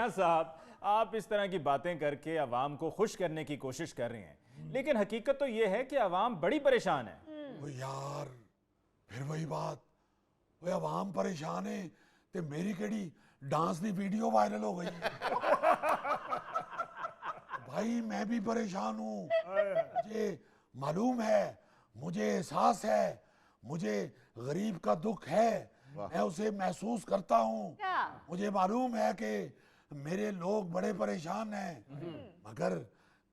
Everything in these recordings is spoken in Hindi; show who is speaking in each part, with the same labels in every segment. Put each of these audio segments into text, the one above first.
Speaker 1: मियां साहब, आप इस तरह की बातें करके अवाम को खुश करने की कोशिश कर रहे हैं, लेकिन हकीकत तो ये है कि अवाम बड़ी परेशान है।
Speaker 2: वो यार फिर वही बात, वो अवाम परेशान है ते मेरी केड़ी डांस की वीडियो वायरल हो गई। भाई मैं भी परेशान हूँ, मुझे मालूम है, मुझे एहसास है, मुझे गरीब का दुख है, मैं उसे महसूस करता हूँ। मुझे मालूम है कि मेरे लोग बड़े परेशान हैं, मगर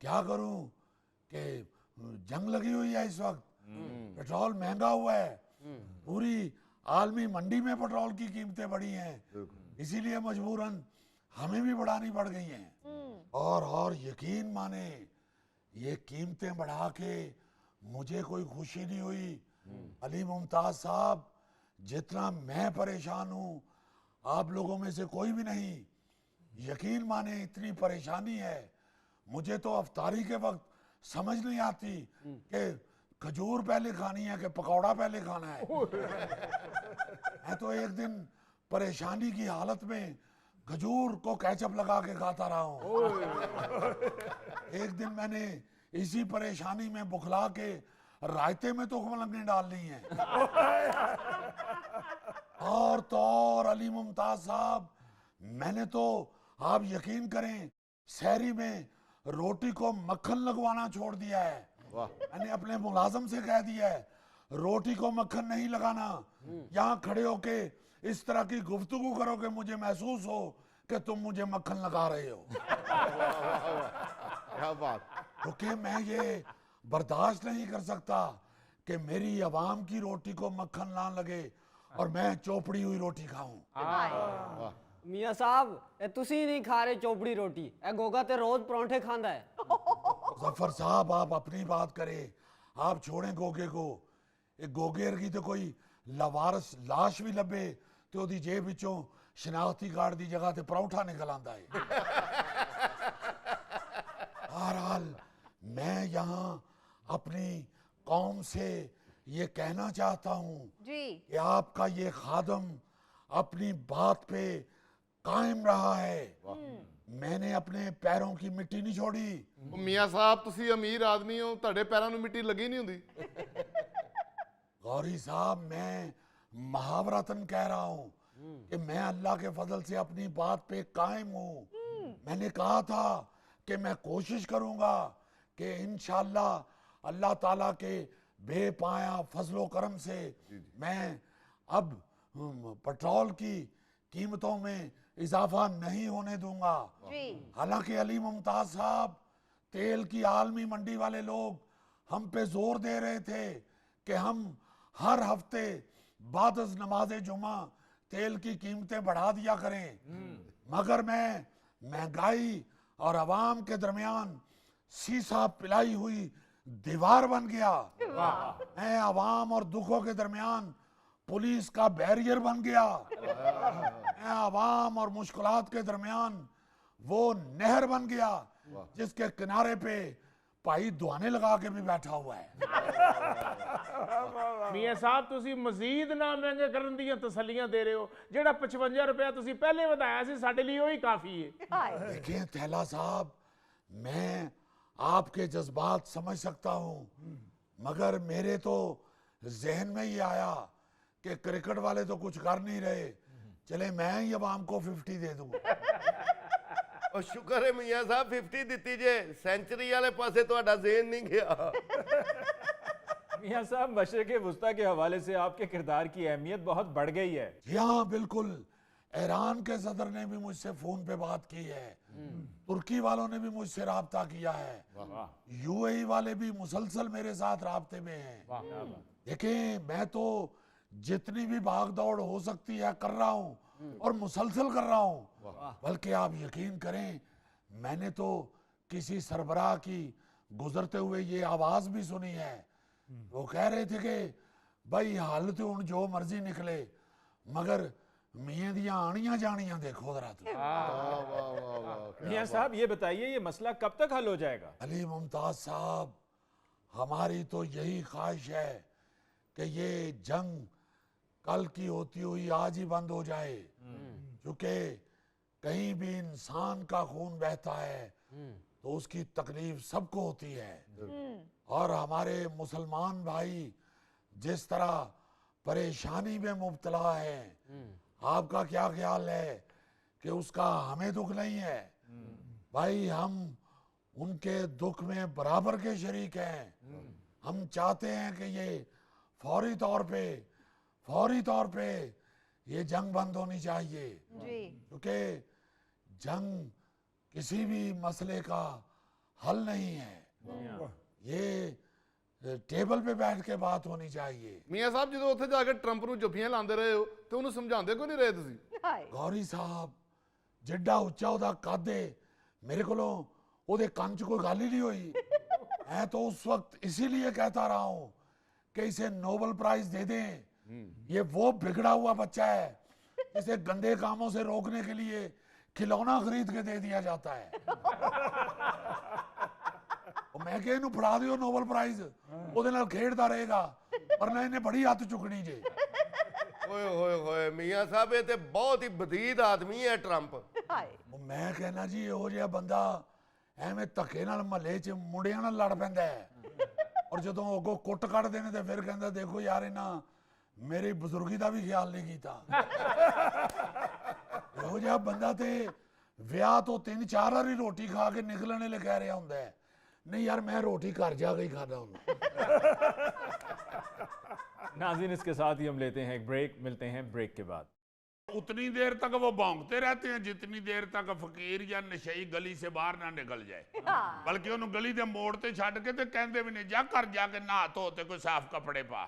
Speaker 2: क्या करूँ कि जंग लगी हुई है इस वक्त, पेट्रोल महंगा हुआ है, पूरी आलमी मंडी में पेट्रोल की कीमतें बढ़ी हैं, इसीलिए मजबूरन हमें भी बढ़ानी पड़ गई हैं। और यकीन माने ये कीमतें बढ़ा के मुझे कोई खुशी नहीं हुई। अली मुमताज साहब, जितना मैं परेशान हूँ आप लोगों में से कोई भी नहीं। यकीन माने इतनी परेशानी है, मुझे तो अफ्तारी के वक्त समझ नहीं आती कि खजूर पहले खानी है कि पकौड़ा पहले खाना है। मैं तो एक दिन परेशानी की हालत में खजूर को केचप लगा के खाता रहा हूँ। एक दिन मैंने इसी परेशानी में बुखला के रायते में तो कमलंगें डाल ली हैं। और तो और अली मुमताज साहब, मैंने तो आप यकीन करें सहरी में रोटी को मक्खन लगवाना छोड़ दिया है। मैंने अपने मुलाजम से कह दिया है रोटी को मक्खन नहीं लगाना, यहाँ खड़े होके इस तरह की गुफ्तगू करो कि मुझे महसूस हो कि तुम मुझे मक्खन लगा रहे हो।
Speaker 3: क्या बात।
Speaker 2: क्योंकि मैं ये बर्दाश्त नहीं कर सकता कि मेरी आवाम की रोटी को मक्खन ना लगे और मैं चोपड़ी हुई रोटी खाऊं।
Speaker 4: मियां साहब, ए तुसी नहीं खा रहे चोपड़ी रोटी, ए गोगा ते रोज परांठे खांदा है।
Speaker 2: जफर साहब आप अपनी बात करें, आप छोड़ें गोगे को। एक गोगे वर्गी तो कोई लवारस लाश भी लभे तो ओदी जेब विचों शनाख्ती कार्ड दी जगह ते परौठा निकल आंदा है। बहरहाल मैं यहाँ अपनी कौम से ये कहना चाहता हूँ कि आपका ये खादम अपनी बात पे कायम रहा है। मैंने अपने पैरों की मिट्टी नहीं छोड़ी।
Speaker 3: मियां साहब, तुसी अमीर आदमी हो, ਤੁਹਾਡੇ ਪੈਰਾਂ ਨੂੰ ਮਿੱਟੀ ਲੱਗੀ नहीं ਹੁੰਦੀ।
Speaker 2: गौरी साहब, मैं महावरतन कह रहा हूँ कि मैं अल्लाह के फजल से अपनी बात पे कायम हूँ। मैंने कहा था कि मैं कोशिश करूँगा कि इंशाअल्लाह अल्लाह ताला के बेपाया फजलो करम से मैं अब पेट्रोल की कीमतों में इजाफा नहीं होने दूंगा। हालांकि अली मुमताज साहब, तेल की आलमी मंडी वाले लोग हम पे जोर दे रहे थे कि हम हर हफ्ते बाद नमाज जुमा तेल की कीमतें बढ़ा दिया करें, मगर मैं महंगाई और आवाम के दरमियान सीसा पिलाई हुई दीवार बन गया। मैं आवाम और दुखों के दरमियान पुलिस का बैरियर बन गया। मैं आवाम और मुश्किलात के दरमियान वो नहर बन गया जिसके किनारे पे भाई दुआने लगा के भी बैठा हुआ है।
Speaker 5: मियां साहब, तुसी मजीद ना महंगे करन ਦੀਆਂ तसल्लियां दे रहे हो। ਜਿਹੜਾ 55 रुपया तुसी पहले बताया सी, ਸਾਡੇ लिए वही काफी है।
Speaker 2: देखिए थैला साहब, मैं आपके जज्बात समझ सकता हूँ, मगर मेरे तो जहन में ही आया कि क्रिकेट वाले तो कुछ कर नहीं रहे, चले मैं ही अवाम को 50 दे दूँ।
Speaker 3: और शुक्र है मियां साहब 50 ਦਿੱਤੀ ਜੇ, सेंचुरी वाले पासे ਤੁਹਾਡਾ ज़हन नहीं गया।
Speaker 1: मियां साहब, मशरिक़ वुस्ता के हवाले से आपके किरदार की अहमियत बहुत बढ़ गई है।
Speaker 2: जी हाँ बिल्कुल, ईरान के सदर ने भी मुझसे फोन पे बात की है, तुर्की वालों ने भी मुझसे राब्ता किया है, यूएई वाले भी मुसलसल मेरे साथ राब्ते में हैं। देखें, मैं तो जितनी भी भाग दौड़ हो सकती है कर रहा हूँ और मुसलसल कर रहा हूँ। बल्कि आप यकीन करें, मैंने तो किसी सरबराह की गुजरते हुए ये आवाज भी सुनी है, वो कह रहे थे कि भाई हालत हुण जो मर्जी निकले, मगर मियां दियां आनियां जानियां देखो जरा तुम।
Speaker 1: मियां साहब, ये बताइए, ये मसला कब तक हल हो जाएगा?
Speaker 2: अली मुमताज साहब, हमारी तो यही ख्वाहिश है कि ये जंग कल की होती हुई आज ही बंद हो जाए, क्योंकि कहीं भी इंसान का खून बहता है तो उसकी तकलीफ सबको होती है। और हमारे मुसलमान भाई जिस तरह परेशानी में मुब्तला है, आपका क्या ख्याल है कि उसका हमें दुख नहीं है? भाई हम उनके दुख में बराबर के शरीक हैं। हम चाहते हैं कि ये फौरी तौर पे ये जंग बंद होनी चाहिए, क्योंकि जंग किसी भी मसले का हल नहीं है। ये टेबल पे बैठ के बात होनी चाहिए।
Speaker 6: ਮੀਆਂ ਸਾਹਿਬ ਜਦੋਂ ਉੱਥੇ ਜਾ ਕੇ ਟਰੰਪ ਨੂੰ ਜੱਫੀਆਂ ਲਾਉਂਦੇ ਰਹੇ ਹੋ ਤੇ ਉਹਨੂੰ ਸਮਝਾਉਂਦੇ ਕਿਉਂ ਨਹੀਂ ਰਹੇ ਤੁਸੀਂ?
Speaker 2: गौरी साहब जिड्डा उच्चा ਉਹਦਾ ਕੱਦ ਏ, मेरे को ਉਹਦੇ ਕੰਨ 'ਚ कोई ਗੱਲ ही नहीं हुई। मैं तो उस वक्त इसीलिए कहता रहा हूं कि इसे नोबेल प्राइज दे दें। ये वो बिगड़ा हुआ बच्चा है जिसे गंदे कामों से रोकने के लिए खिलौना खरीद के दे दिया जाता है। और मैं कह फड़ा दियो नोबेल प्राइज, ਉਹਦੇ ਨਾਲ ਖੇਡਦਾ ਰਹੇਗਾ, वरना इन्हें बड़ी हथ चुकनी जे।
Speaker 3: ਓਏ ਹੋਏ ਹੋਏ ਮੀਆਂ ਸਾਹਿਬ, ਇਹ ਤੇ ਬਹੁਤ ਹੀ ਬਦੀਦ ਆਦਮੀ ਹੈ ਟਰੰਪ।
Speaker 2: ਉਹ ਮੈਂ ਕਹਿਣਾ ਜੀ ਇਹੋ ਜਿਹਾ ਬੰਦਾ ਐਵੇਂ ਧੱਕੇ ਨਾਲ ਮਹੱਲੇ 'ਚ ਮੁੰਡਿਆਂ ਨਾਲ ਲੜ ਪੈਂਦਾ ਹੈ, ਔਰ ਜਦੋਂ ਅੱਗੋਂ ਕੁੱਟ ਕੱਢਦੇ ਨੇ ਤੇ ਫਿਰ ਕਹਿੰਦਾ ਦੇਖੋ ਯਾਰ ਇਹਨਾਂ ਮੇਰੀ ਬਜ਼ੁਰਗੀ ਦਾ ਵੀ ਖਿਆਲ ਨਹੀਂ ਕੀਤਾ। ਇਹੋ ਜਿਹਾ ਬੰਦਾ ਤੇ ਵਿਆਹ ਤੋਂ 3-4 ਵਾਰੀ ਰੋਟੀ ਖਾ ਕੇ ਨਿਕਲਣ ਵੇਲੇ ਕਹਿ ਰਿਹਾ ਹੁੰਦਾ ਹੈ, नहीं यार मैं रोटी घर जाके ही खाना हूँ।
Speaker 1: नाज़रीन, इसके साथ ही हम लेते हैं एक ब्रेक, मिलते हैं ब्रेक के बाद।
Speaker 2: उतनी देर तक वो भौंकते रहते हैं जितनी देर तक फकीर या नशई गली से बाहर ना निकल जाए, बल्कि उन्होंने गली के मोड़ ते छड़ के ते कहते भी नहीं जा घर जाके नहा धो ते कोई साफ कपड़े पा।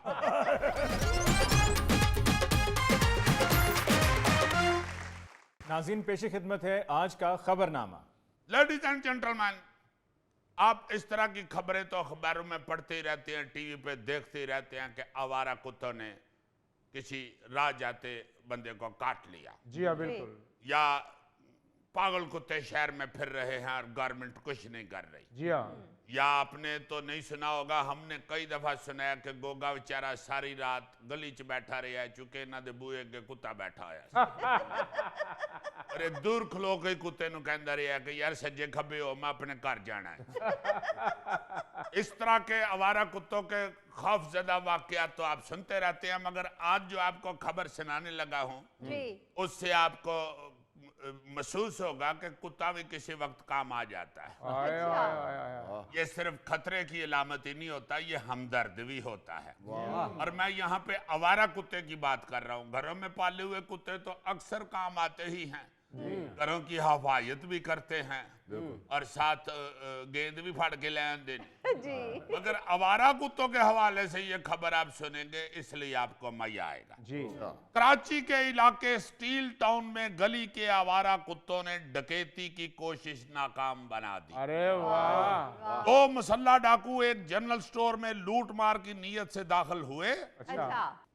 Speaker 1: नाज़रीन, पेश खिदमत है आज का खबरनामा।
Speaker 2: लेडीज एंड जेंटलमैन, आप इस तरह की खबरें तो अखबारों में पढ़ते ही रहते हैं, टीवी पे देखते ही रहते हैं कि आवारा कुत्तों ने किसी राह जाते बंदे को काट लिया,
Speaker 5: जी हाँ बिल्कुल।
Speaker 2: या पागल कुत्ते शहर में फिर रहे हैं और गवर्नमेंट कुछ नहीं कर रही।
Speaker 5: जी हाँ।
Speaker 2: या आपने तो नहीं सुना होगा, हमने कई दफा सुना है कि गोगा बेचारा सारी रात गली च बैठा रहा है, चूंकि इन्हों दे बूहे के कुत्ता बैठा होया। अरे दूर खलो के कुत्ते नु कहंदा रहा कि यार सज्जे खब्बे हो, मैं अपने घर जाना है। इस तरह के आवारा कुत्तों के खौफजदा वाकयात तो आप सुनते रहते हैं, मगर आज जो आपको खबर सुनाने लगा हूं उससे आपको महसूस होगा कि कुत्ता भी किसी वक्त काम आ जाता है।
Speaker 5: आए, आए, आए, आए।
Speaker 2: ये सिर्फ खतरे की अलामत ही नहीं होता, ये हमदर्द भी होता है। और मैं यहाँ पे आवारा कुत्ते की बात कर रहा हूँ। घरों में पाले हुए कुत्ते तो अक्सर काम आते ही हैं, घरों की हिफाजत भी करते हैं और साथ गेंद भी फाड़ के ले आते हैं। मगर आवारा कुत्तों के हवाले से ये खबर आप सुनेंगे इसलिए आपको मजा आएगा।
Speaker 5: जी।
Speaker 2: कराची के इलाके स्टील टाउन में गली के आवारा कुत्तों ने डकैती की कोशिश नाकाम बना दी।
Speaker 5: अरे वाह।
Speaker 2: 2 मुसल्ला डाकू एक जनरल स्टोर में लूट मार की नीयत से दाखिल हुए।
Speaker 5: अच्छा।